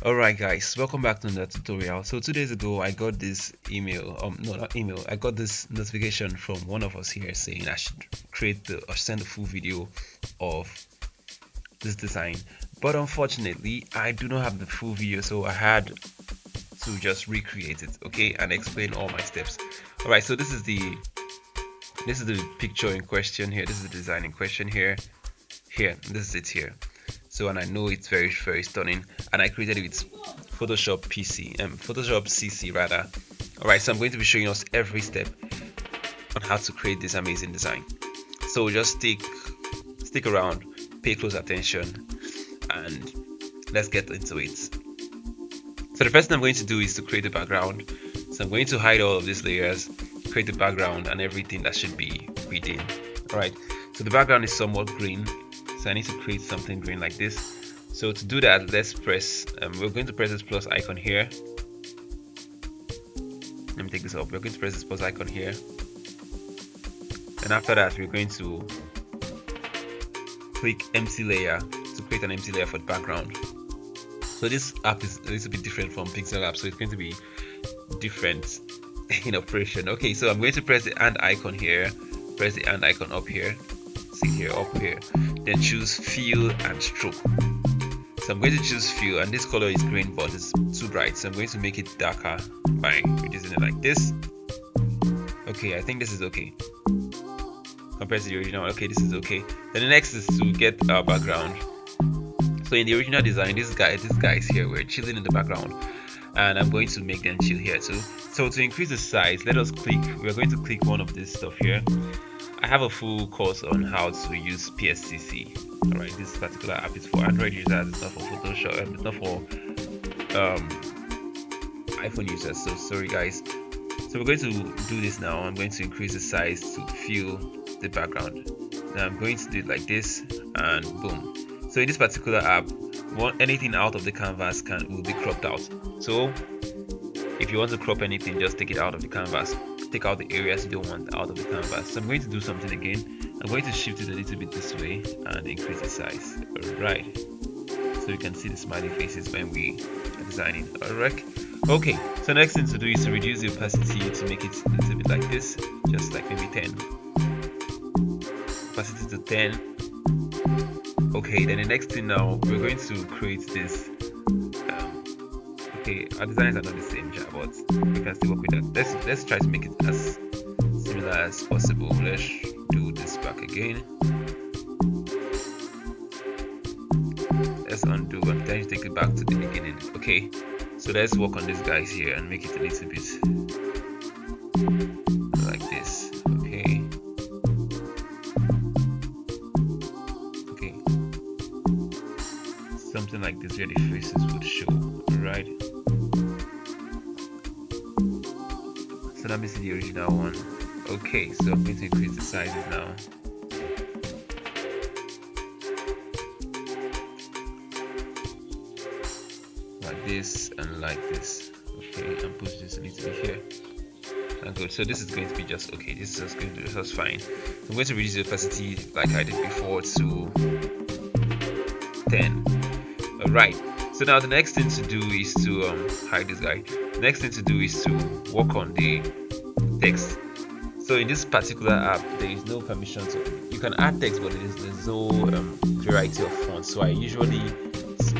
Alright guys, welcome back to the tutorial. So 2 days ago I got this email, no not email, I got this notification from one of us here saying I should create or send a full video of this design. But unfortunately I do not have the full video, so I had to just recreate it, okay, and explain all my steps. Alright, so this is the picture in question here, this is the design in question here, this is it here. So, and I know it's very stunning, and I created it with Photoshop CC rather. Alright, so I'm going to be showing us every step on how to create this amazing design. So just stick around, pay close attention, and let's get into it. So the first thing I'm going to do is to create a background. So I'm going to hide all of these layers, create the background and everything that should be within. Alright, so the background is somewhat green, so I need to create something green like this. So to do that, let's press we're going to press this plus icon here. Let me take this off. We're going to press this plus icon here, and after that we're going to click empty layer to create an empty layer for the background. So this app is a little bit different from Pixel app, so it's going to be different in operation. Okay, so I'm going to press the hand icon here, press the hand icon up here, see here, up here, then choose fill and stroke. So I'm going to choose fill, and this color is green but it's too bright, so I'm going to make it darker by reducing it like this. Okay, I think this is okay compared to the original. Okay, this is okay. Then the next is to get our background. So in the original design, these guys here were chilling in the background, and I'm going to make them chill here too. So to increase the size, we're going to click one of this stuff here. I have a full course on how to use PSCC. Alright, this particular app is for Android users, it's not for Photoshop, it's not for iPhone users, so sorry guys. So we're going to do this now. I'm going to increase the size to fill the background. Now I'm going to do it like this, and boom. So in this particular app, anything out of the canvas will be cropped out. So if you want to crop anything, just take it out of the canvas. Take out the areas you don't want out of the canvas. So I'm going to do something again. I'm going to shift it a little bit this way and increase the size. Alright, so you can see the smiley faces when we are designing. Alright, okay, so next thing to do is to reduce the opacity to make it a little bit like this, just like maybe 10. Opacity to 10. Okay, then the next thing now, we're going to create this. Okay, our designs are not the same, but we can still work with that. Let's try to make it as similar as possible. Let's do this back again. Let's undo and then take it back to the beginning. Okay, so let's work on these guys here and make it a little bit like this. Okay. Okay. Something like this where the faces would show, right? So let me see the original one. Okay, so I'm going to increase the sizes now. Like this and like this. Okay, and push this a little bit here. And good. So this is going to be just okay. This is just going to be just fine. I'm going to reduce the opacity like I did before to 10. Alright. So now the next thing to do is to hide this guy. The next thing to do is to work on the text. So in this particular app, there is no permission to. You can add text, but there's no variety of fonts. So I usually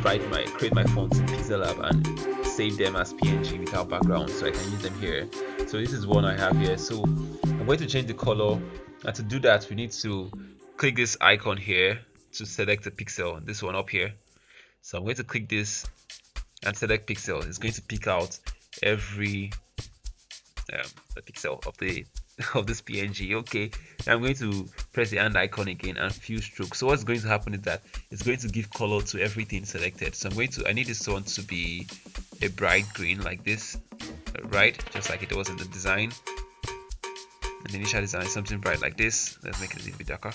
create my fonts in Pixel app and save them as PNG without background, so I can use them here. So this is one I have here. So I'm going to change the color, and to do that, we need to click this icon here to select a pixel. This one up here. So I'm going to click this and select pixel. It's going to pick out every pixel of this PNG. Okay, I'm going to press the hand icon again and fill stroke. So what's going to happen is that it's going to give color to everything selected. So I need this one to be a bright green like this, right? Just like it was in the design, in the initial design. Something bright like this. Let's make it a little bit darker.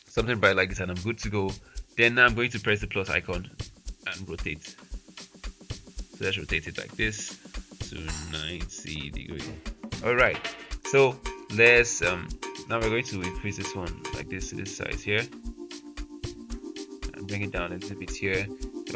Something bright like this, and I'm good to go. Then I'm going to press the plus icon and rotate. So let's rotate it like this to 90 degrees. Alright, so let's now we're going to increase this one like this to this size here and bring it down a little bit here.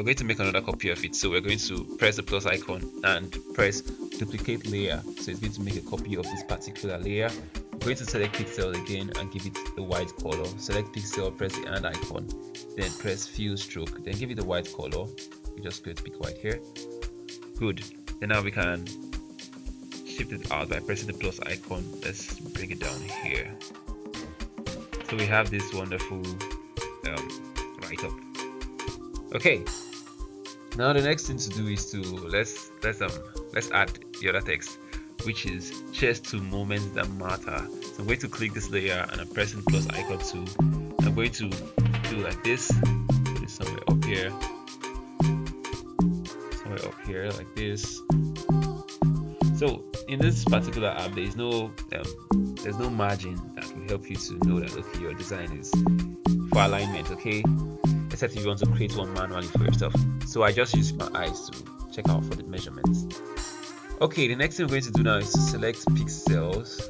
we're going to make another copy of it. So we're going to press the plus icon and press duplicate layer. So it's going to make a copy of this particular layer. We're going to select pixel again and give it the white color. Select pixel, press the hand icon, then press fill stroke, then give it the white color. We just go to pick white here. Good. Then now we can shift it out by pressing the plus icon. Let's bring it down here. So we have this wonderful write-up. Okay. Now the next thing to do is to let's add the other text, which is cheers to moments that matter. So I'm going to click this layer and I'm pressing the plus icon too. I'm going to do like this. Put it somewhere up here. Somewhere up here like this. So in this particular app, there's no margin that will help you to know that okay, your design is for alignment, okay? Except if you want to create one manually for yourself. So I just use my eyes to check out for the measurements. Okay, the next thing we're going to do now is to select pixels.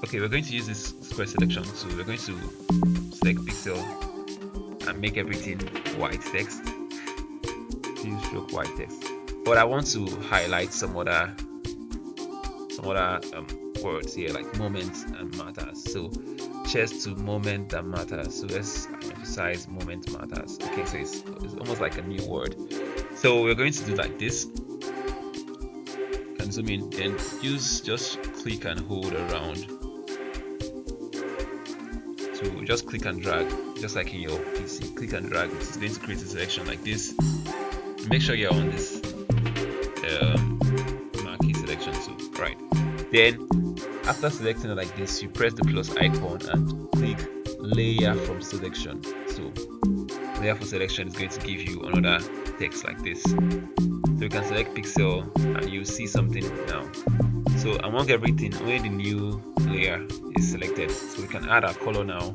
Okay, we're going to use this square selection tool. We're going to select pixel and make everything white text. Use stroke white text. But I want to highlight some other words here, like moments and matters. So cheers to moment that matters. So let's emphasize moment matters. Okay, so it's almost like a new word. So we're going to do like this. Can zoom in, then just click and hold around. So just click and drag, just like in your PC. Click and drag. It's going to create a selection like this. Make sure you're on this marquee selection tool, right? Then after selecting it like this, you press the plus icon and click layer from selection. So layer from selection is going to give you another text like this. So you can select pixel and you see something now. So among everything, only the new layer is selected. So we can add our color now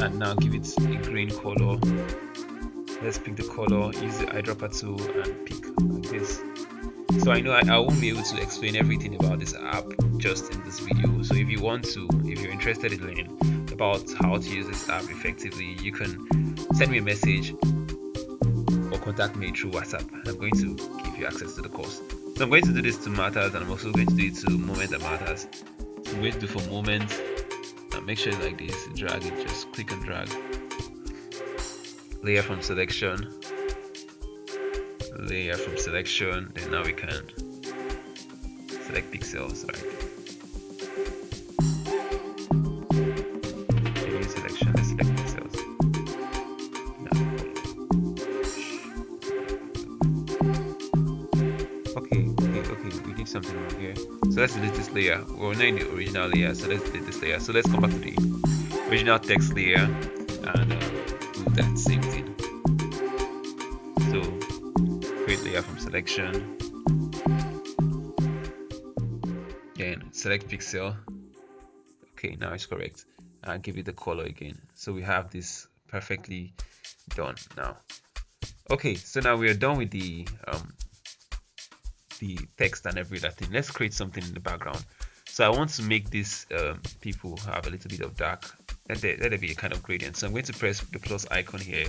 and now give it a green color. Let's pick the color, use the eyedropper tool and pick like this. So I know I won't be able to explain everything about this app just in this video. So if you're interested in learning about how to use this app effectively, you can send me a message or contact me through WhatsApp. I'm going to give you access to the course. So I'm going to do this to matters and I'm also going to do it to moment that matters. So I'm going to do for moment and make sure it's like this, drag it, just click and drag. Layer from selection. Layer from selection, then now we can select pixels, right? New selection, let's select pixels. Okay, we did something wrong here. So let's delete this layer. We're not in the original layer, so let's delete this layer. So let's come back to the original text layer and do that same thing. So create layer from selection, then select pixel. Okay, now it's correct, and give it the color again. So we have this perfectly done now. Okay, so now we are done with the text and every other thing. Let's create something in the background. So I want to make this people have a little bit of dark. Let there be a kind of gradient. So I'm going to press the plus icon here,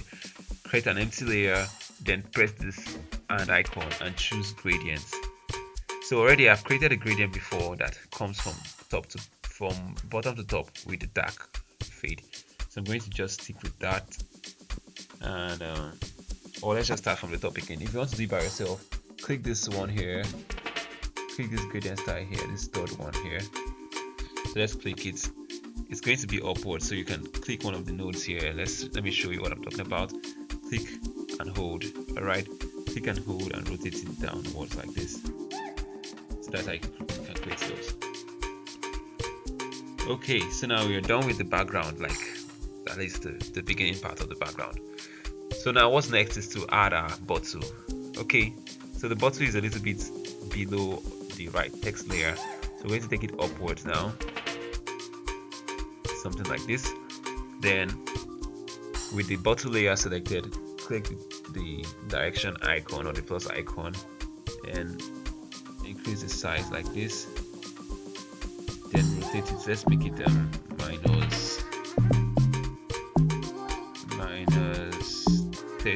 create an empty layer, then press this and icon and choose gradients. So already I've created a gradient before that comes from bottom to top with the dark fade. So I'm going to just stick with that, and or let's just start from the top again. If you want to do it by yourself, click this one here, click this gradient style here, this third one here. So let's click it. It's going to be upward, so you can click one of the nodes here. Let me show you what I'm talking about. Click and hold. All right, click and hold and rotate it downwards like this. So that's how you can create those. Okay, so now we are done with the background, like at least the beginning part of the background. So now what's next is to add our bottle. Okay, so the bottle is a little bit below the right text layer, so we're going to take it upwards now, something like this. Then with the bottle layer selected, click the direction icon or the plus icon and increase the size like this, then rotate it. Let's make it minus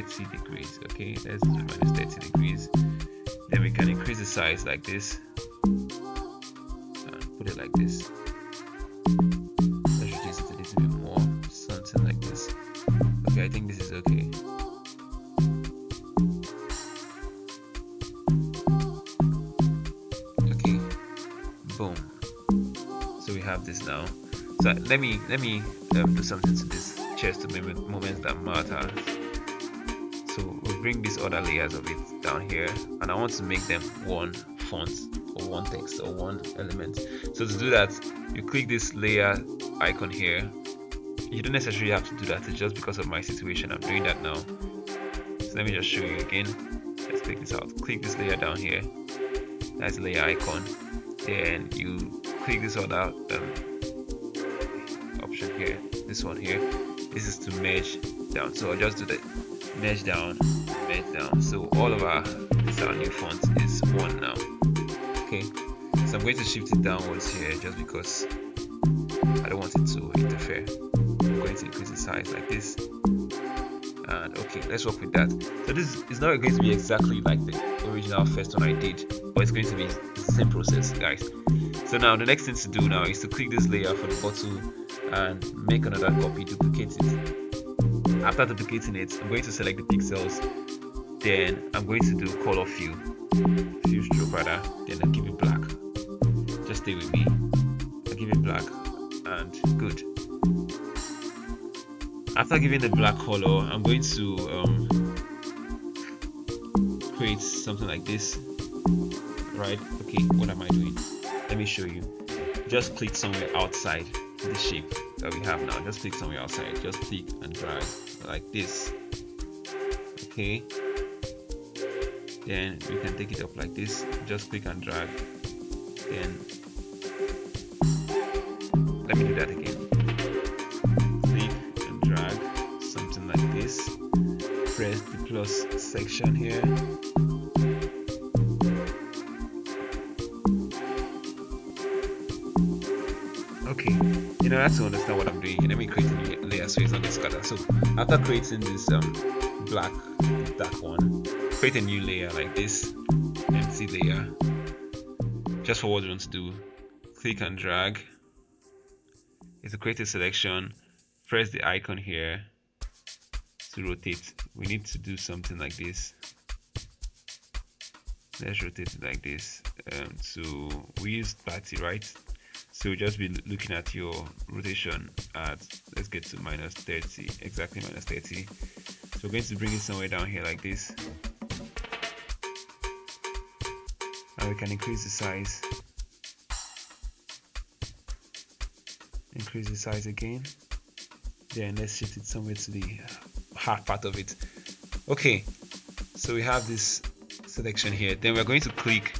30 degrees. Okay, let's do minus 30 degrees. Then we can increase the size like this and put it like this. Let's reduce it a little bit more, something like this. Okay, I think this is okay. Okay, boom. So we have this now. So let me do something to this chest to moments that matter. So we'll bring these other layers of it down here, and I want to make them one font or one text or one element. So to do that, you click this layer icon here. You don't necessarily have to do that, it's just because of my situation I'm doing that now. So let me just show you again. Let's take this out. Click this layer down here, that's the layer icon. Then you click this other option here, this one here. This is to merge down, so I'll just do the merge down, merge down. So all of our new font is one now. Okay, so I'm going to shift it downwards here just because I don't want it to interfere. I'm going to increase the size like this, and okay, let's work with that. So this is not going to be exactly like the original first one I did, but it's going to be the same process, guys. So now the next thing to do now is to click this layer for the bottle and make another copy, duplicate it. After duplicating it, I'm going to select the pixels, then I'm going to do color fill stroke rather, then I'll give it black. Just stay with me. I'll give it black, and good. After giving the black color, I'm going to create something like this, right? Okay, what am I doing? Let me show you. Just click somewhere outside the shape that we have now. Just click somewhere outside, just click and drag like this. Okay, then we can take it up like this. Just click and drag. Then let me do that again. Click and drag, something like this. Press the plus section here. Okay, in order to understand what I'm doing, let me create a new layer so it's not getting scattered. So after creating this black dark one, create a new layer like this, empty layer, just for what we want to do. Click and drag. It's a create a selection. Press the icon here to rotate. We need to do something like this. Let's rotate it like this. So we use 30, right? So we'll just be looking at your rotation at, let's get to minus 30, exactly minus 30. So we're going to bring it somewhere down here like this. And we can increase the size. Increase the size again. Then let's shift it somewhere to the hard part of it. Okay, so we have this selection here. Then we're going to click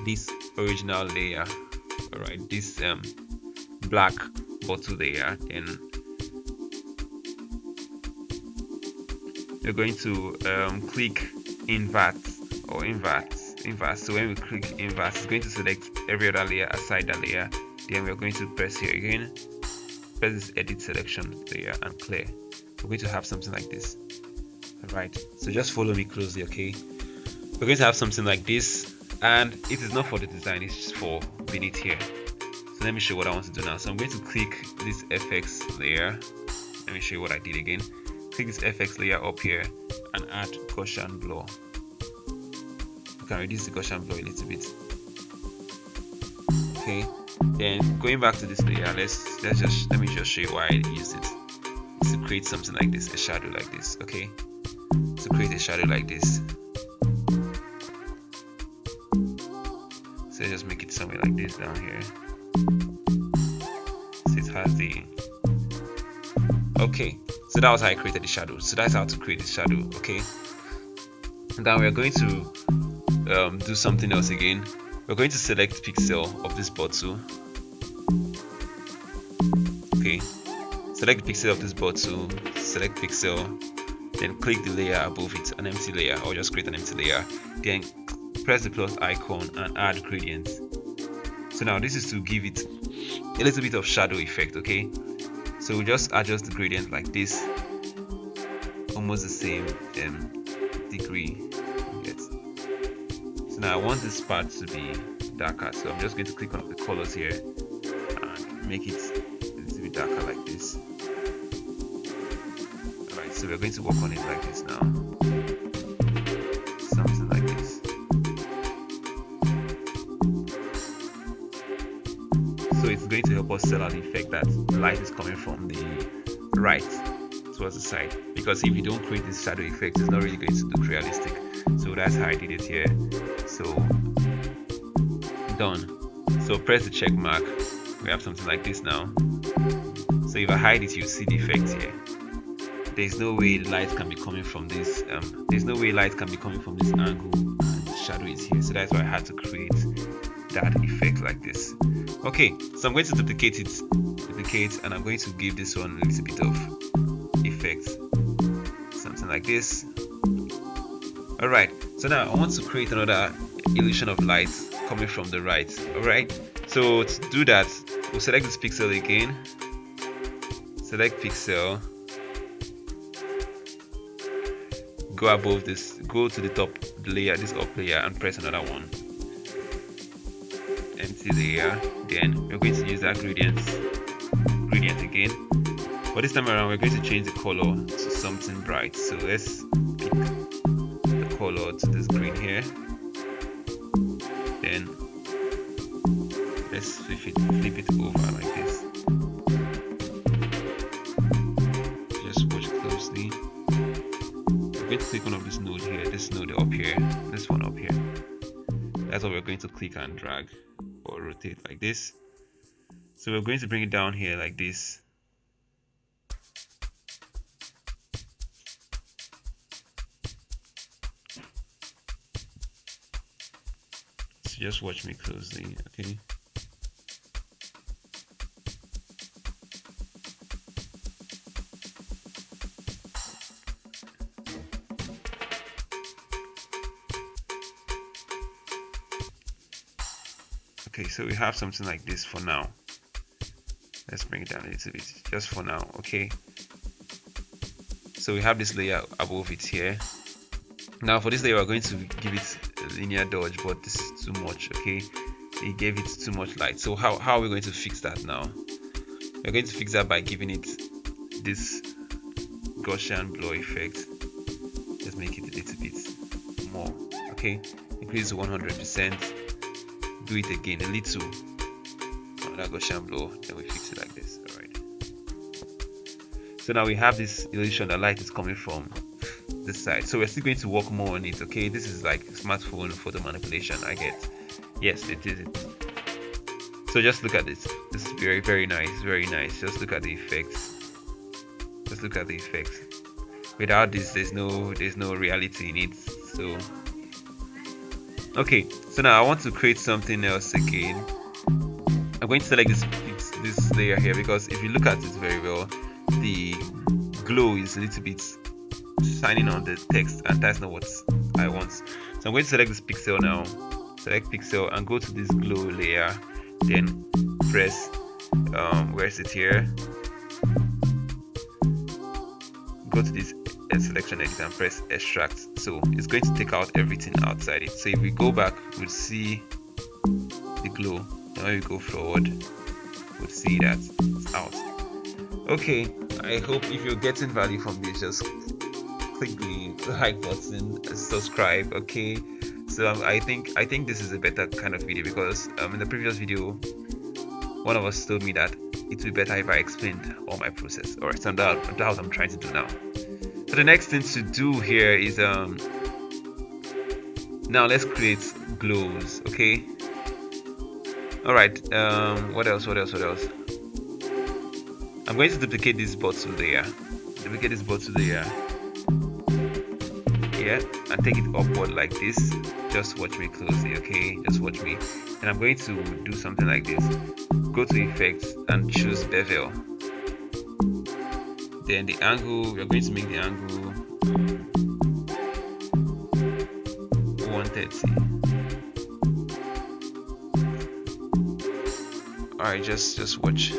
this original layer. Alright, this black bottle layer. Then we're going to click invert or invert. So when we click invert, it's going to select every other layer aside that layer. Then we're going to press here again, press this edit selection layer and clear. We're going to have something like this. Alright, so just follow me closely, okay? We're going to have something like this, and it is not for the design, it's just for beneath here. So let me show you what I want to do now. So I'm going to click this FX layer. Let me show you what I did again. Click this FX layer up here and add Gaussian blur. You can reduce the Gaussian blur a little bit. Okay, then going back to this layer, let me just show you why I used it. It's to create something like this, a shadow like this. Okay, to create a shadow like this. So just make it somewhere like this down here. So it has the, okay, so that was how I created the shadow. So that's how to create the shadow. Okay, and then we're going to do something else again. We're going to select pixel of this bottle. Okay, select the pixel of this bottle, select pixel, then click the layer above it, an empty layer, or just create an empty layer. Then press the plus icon and add gradient. So now this is to give it a little bit of shadow effect. Okay, so we just adjust the gradient like this almost the same degree. Yes. So now I want this part to be darker, so I'm just going to click on the colors here and make it a little bit darker like this. Alright, so we're going to work on it like this now. Something like this. So it's going to help us sell out the effect that light is coming from the right towards the side, because if you don't create this shadow effect, it's not really going to look realistic. So that's how I did it here. So done. So press the check mark. We have something like this now. So if I hide it, you see the effect here. There's no way light can be coming from this there's no way light can be coming from this angle and the shadow is here. So that's why I had to create that effect like this. Okay, so I'm going to duplicate and I'm going to give this one a little bit of effect, something like this. Alright, so now I want to create another illusion of light coming from the right. Alright, so to do that, we'll select this pixel again, select pixel, go above this, go to the top layer, this up layer, and press another one, empty layer. Then we're going to use that gradient again, but this time around we're going to change the color to something bright. So let's pick the color to this green here, then let's flip it over like this. Just watch closely. We're going to click one of this node here, this node up here, this one up here. That's what we're going to click and drag or rotate like this. So we're going to bring it down here like this. So just watch me closely, okay? Okay, so we have something like this for now. Let's bring it down a little bit, just for now, okay? So we have this layer above it here. Now for this layer, we're going to give it a linear dodge, but this is too much, okay? It gave it too much light. So how are we going to fix that now? We're going to fix that by giving it this Gaussian blur effect. Just make it a little bit more, okay? Increase to 100%. Do it again a little. Another Gaussian blur, then we fix it like this. Alright. So now we have this illusion that light is coming from this side. So we're still going to work more on it, okay? This is like smartphone photo manipulation, I get. Yes, it is it. So just look at this. This is very, very nice, very nice. Just look at the effects. Just look at the effects. Without this, there's no reality in it. So okay, so now I want to create something else again. I'm going to select this layer here, because if you look at it very well, the glow is a little bit shining on the text, and that's not what I want. So I'm going to select this pixel now, select pixel and go to this glow layer, then press where is it here, go to this selection edit and press extract. So it's going to take out everything outside it. So if we go back, we'll see the glow, and when we go forward, we'll see that it's out. Okay, I hope if you're getting value from this, just click the like button, subscribe, okay? So I think this is a better kind of video, because in the previous video one of us told me that it would be better if I explained all my process. Alright, so that's what I'm trying to do now. So the next thing to do here is now let's create glows, okay? Alright, what else? I'm going to duplicate this bottle layer. Yeah, and take it upward like this. Just watch me closely, okay? Just watch me. And I'm going to do something like this. Go to effects and choose bevel. Then the angle, we're going to make the angle 130. Alright, just watch.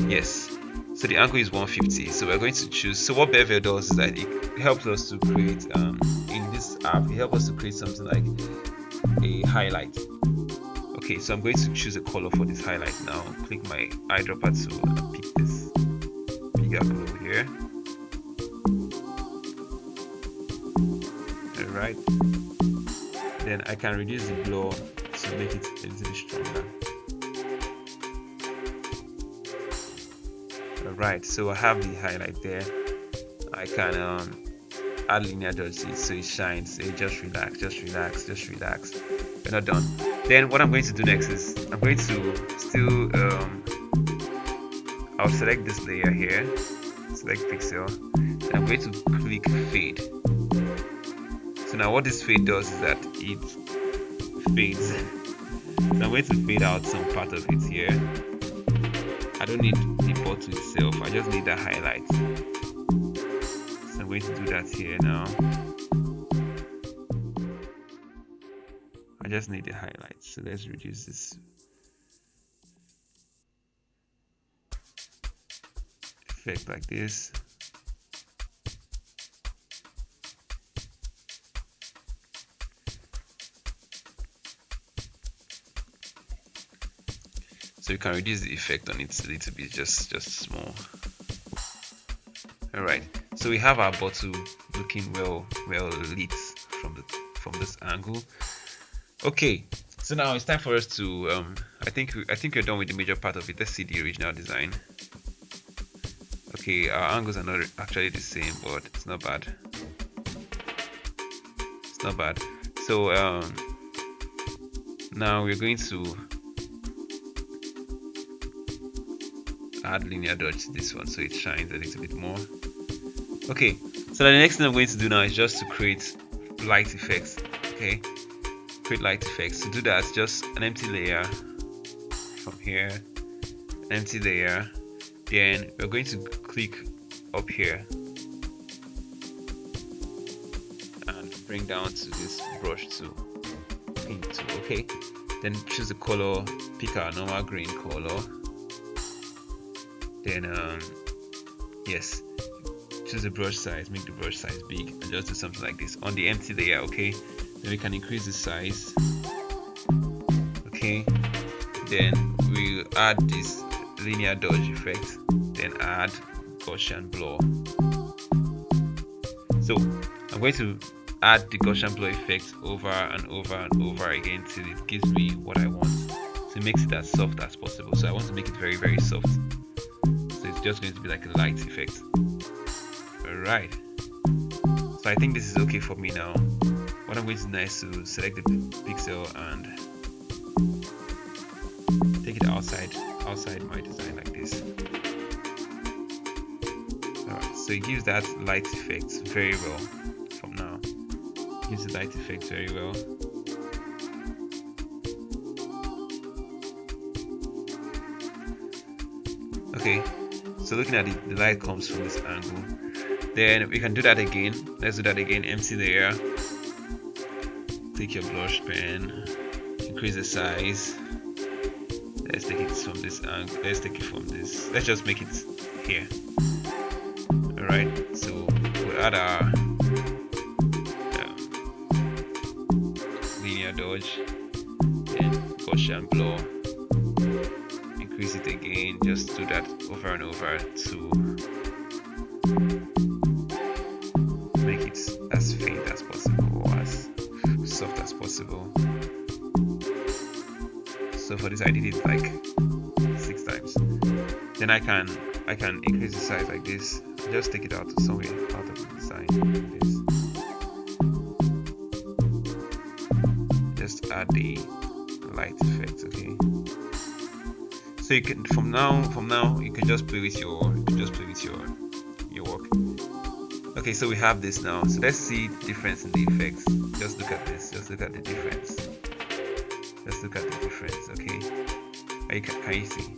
Yes. So the angle is 150. So we're going to choose. So what bevel does is that it helps us to create in this app, it helps us to create something like a highlight. Okay, so I'm going to choose a color for this highlight now. Click my eyedropper tool and pick this bigger blue here. Alright. Then I can reduce the blur to make it a little bit stronger. Alright, so I have the highlight there. I can add linear dots so it shines. So just relax, just relax, just relax. We're not done. Then what I'm going to do next is I'm going to still I'll select this layer here, select pixel, and I'm going to click fade. So now what this fade does is that it fades. So I'm going to fade out some part of it here. I don't need the bottle itself, I just need the highlight. So I'm going to do that here now. I just need the highlight, so let's reduce this effect like this. So you can reduce the effect on it a little bit, just small. Alright, so we have our bottle looking well lit from this angle. Okay, so now it's time for us to I think we're done with the major part of it. Let's see the original design. Okay, our angles are not actually the same, but it's not bad. It's not bad. So now we're going to add linear dots to this one so it shines a little bit more. Okay, so the next thing I'm going to do now is just to create light effects. Okay, create light effects. To do that, just an empty layer from here, an empty layer. Then we're going to click up here and bring down to this brush tool, pin tool. Okay, then choose the color, pick our normal green color. Then yes, choose the brush size, make the brush size big, and just do something like this on the empty layer. Okay, then we can increase the size. Okay, then we'll add this linear dodge effect, then add Gaussian blur. So I'm going to add the Gaussian blur effect over and over and over again till it gives me what I want. So it makes it as soft as possible. So I want to make it very soft. So it's just going to be like a light effect. Alright, so I think this is okay for me now. What I'm going to do now is to select the pixel and take it outside my design like this. Alright, so it gives that light effect very well from now. It gives the light effect very well. Okay, so looking at it, the light comes from this angle. Then we can do that again. Let's do that again. Empty layer. Take your blush pen. Increase the size. Let's take it from this angle. Let's take it from this. Let's just make it here. Alright. So we'll add our linear dodge. Then Gaussian blur. Increase it again. Just do that over and over to make it as faint as possible or as soft as possible. So for this I did it like 6 times. Then I can increase the size like this. Just take it out to somewhere out of the design like this. Just add the light effect. Okay. So you can from now you can just play with your work. Okay, so we have this now. So let's see the difference in the effects. Just look at this. Just look at the difference. Let's look at the difference. Okay, can you see?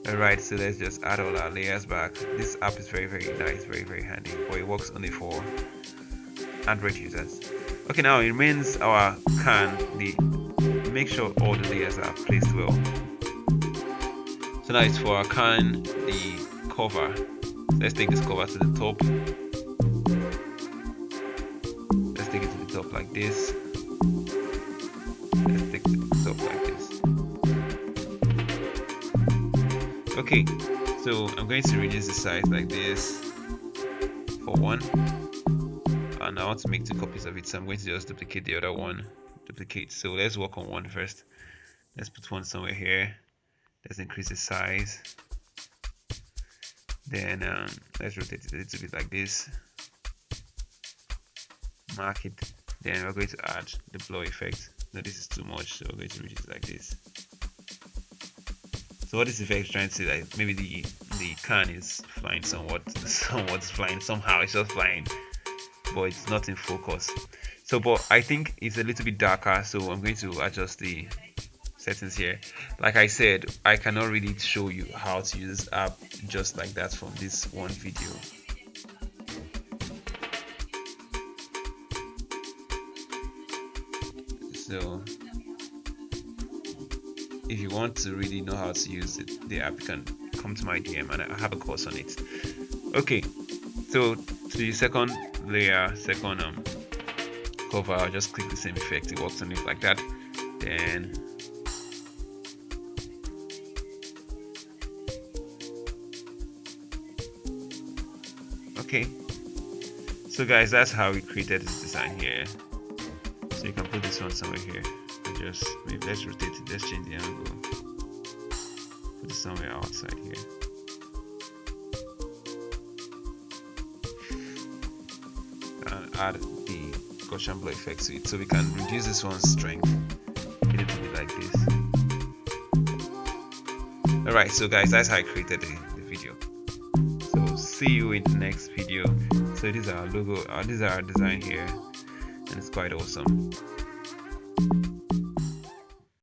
Alright, so let's just add all our layers back. This app is very nice, very handy, but it works only for Android users. Okay, now it remains our can. Make sure all the layers are placed well. So now it's for our can. The cover. Let's take this cover to the top. Let's take it to the top like this. Let's take it to the top like this. Okay, so I'm going to reduce the size like this for one, and I want to make 2 copies of it, so I'm going to just duplicate the other one. Duplicate. So let's work on one first. Let's put one somewhere here. Let's increase the size. Then let's rotate it a little bit like this. Mark it. Then we're going to add the blur effect. No, this is too much, so we're going to reduce it like this. So what this effect is trying to say, like maybe the can is flying somewhat flying somehow. It's just flying, but it's not in focus. So, but I think it's a little bit darker, so I'm going to adjust the settings here. Like I said, I cannot really show you how to use this app just like that from this one video. So if you want to really know how to use the app, you can come to my DM and I have a course on it. Okay, so to the second layer, second cover, I'll just click the same effect. It works on it like that. Then okay, so guys, that's how we created this design here. So you can put this one somewhere here. Just maybe let's rotate it, let's change the angle, put it somewhere outside here. And add the Gaussian blur effect to it, so we can reduce this one's strength a little bit like this. Alright, so guys, that's how I created the video. So see you in the next video. So this is our logo, this is our design here, and it's quite awesome.